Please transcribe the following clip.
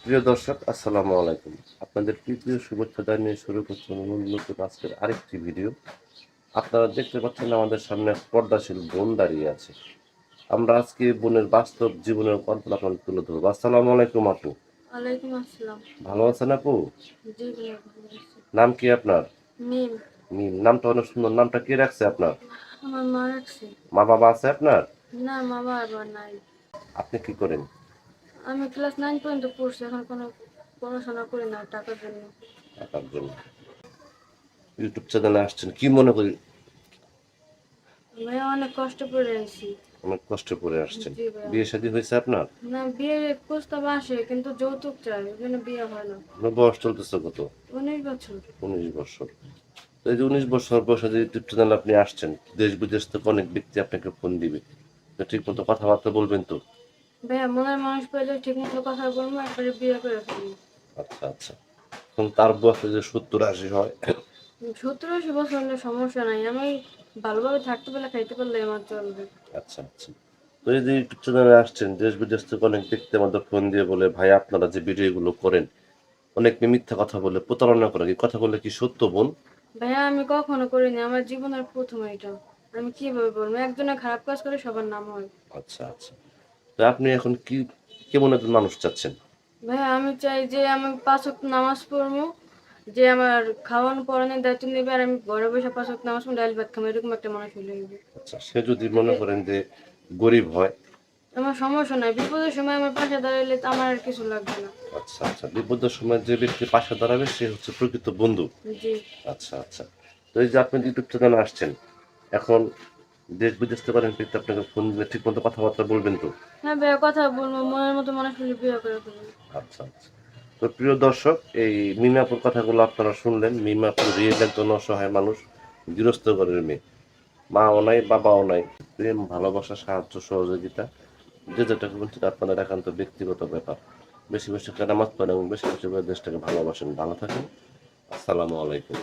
প্রিয় দর্শক, আসসালামু আলাইকুম। আপনাদের প্রীতীয় শুভেচ্ছা জানিয়ে শুরু করছি নতুন আজকের আরেকটি ভিডিও। আপনারা দেখতে পাচ্ছেন আমাদের সামনে এক পর্দাশীল বোন দাঁড়িয়ে আছে। আমরা আজকে বোনের বাস্তব জীবনের গল্প আপনাদের তুলে ধরবো। আসসালামু আলাইকুম আপু। ওয়ালাইকুম আসসালাম। ভালো আছেন আপু? জি ভাইয়া ভালো আছি। নাম কি আপনার? মিম। মিম। নামটা অনেক সুন্দর। নামটা কে রাখছে আপনার? আমার মা রাখছে। মা বাবা আছে আপনার? না, মা বাবা নাই। আপনি কি করেন? আমি ক্লাস 9 পর্যন্ত পড়ছি, এখন কোনো পড়াশোনা করি না টাকার জন্য। টাকার জন্য ইউটিউব চ্যানেলে আসছেন, কি মনে করি? ভাইয়া অনেক কষ্ট করে আছি। অনেক কষ্ট করে আসছেন। জি ভাইয়া। বিয়ে শাদী হয়েছে আপনার? না, বিয়ের প্রস্তাব আসে কিন্তু যৌতুক চাই, ওই জন্য বিয়ে হয় না। আপনার বয়স চলতেছে কত? 19 বছর। 19 বছর। তো এই যে 19 বছর বয়সে যে ইউটিউব চ্যানেলে আপনি আসছেন, দেশ বিদেশ থেকে অনেক ব্যক্তি আপনাকে ফোন দিবে, তো ঠিক মতো কথাবার্তা বলবেন তো? ভাইয়া মনের মানুষ পেলে ঠিক মতো কথা বলবো, একবারে বিয়ে করে ফেলবো। আচ্ছা আচ্ছা। এখন তার বয়সে যে 70-80 হয়। 70-80 বছর হলে সমস্যা নাই, আমি ভালোভাবে থাকতে পারলে খাইতে পারলে আমার চলবে। আচ্ছা আচ্ছা। তো এই যে ইউটিউব চ্যানেলে আসছেন, দেশ বিদেশ থেকে অনেক ব্যক্তি আমাদের ফোন দিয়ে বলে, ভাই আপনারা যে ভিডিওগুলো করেন, অনেক মিথ্যা কথা বলে প্রতারণা করে, কি কথা বলে কি সত্য বোন? ভাইয়া আমি কখনো করিনি, আমার জীবনের প্রথম এটা। আমি কিভাবে বলবো, একজনে খারাপ কাজ করে সবার নাম হয়। আচ্ছা আচ্ছা। তো আপনি এখন কি, কেমন একজন মানুষ চাচ্ছেন? ভাইয়া আমি চাই যে আমি 5 ওয়াক্ত নামাজ পড়বো, যে আমার খাওয়ানো পড়ানোর দায়িত্ব নেবে, আর আমি ঘরে বসে 5 ওয়াক্ত নামাজ পড়বো, ডাল ভাত খাবো, এরকম একটা মানুষ হলে হইবে। আচ্ছা, সে যদি মনে করেন যে গরিব হয়? আমার সমস্যা নাই, বিপদের সময় আমার পাশে দাঁড়াইলে তো আমার আর কিছু লাগবে না। আচ্ছা আচ্ছা। বিপদের সময় যে ব্যক্তি পাশে দাঁড়াবে সে হচ্ছে প্রকৃত বন্ধু। জি। আচ্ছা আচ্ছা। তো এই যে আপনি ইউটিউব চ্যানেলে আসছেন, এখন দেশ বিদেশ থেকে অনেক ব্যক্তি আপনাকে ফোন দিলে ঠিক মতো কথাবার্তা বলবেন তো? হ্যাঁ ভাইয়া কথা বলবো, মনের মতো মানুষ হলে বিয়ে করে ফেলবো। আচ্ছা আচ্ছা। তো প্রিয় দর্শক, এই মিমাপুর কথাগুলো আপনারা শুনলেন। মিমাপুর রিয়েল একজন অসহায় মানুষ, গৃহস্থ ঘরের মেয়ে, মাও নাই বাবাও নাই। প্রেম ভালোবাসা সাহায্য সহযোগিতা যে যেটা করবেন সেটা আপনাদের একান্ত ব্যক্তিগত ব্যাপার। বেশি বেশি করে নামাজ পড়েন এবং বেশি বেশি করে দেশটাকে ভালোবাসেন। ভালো থাকেন। আসসালামু আলাইকুম।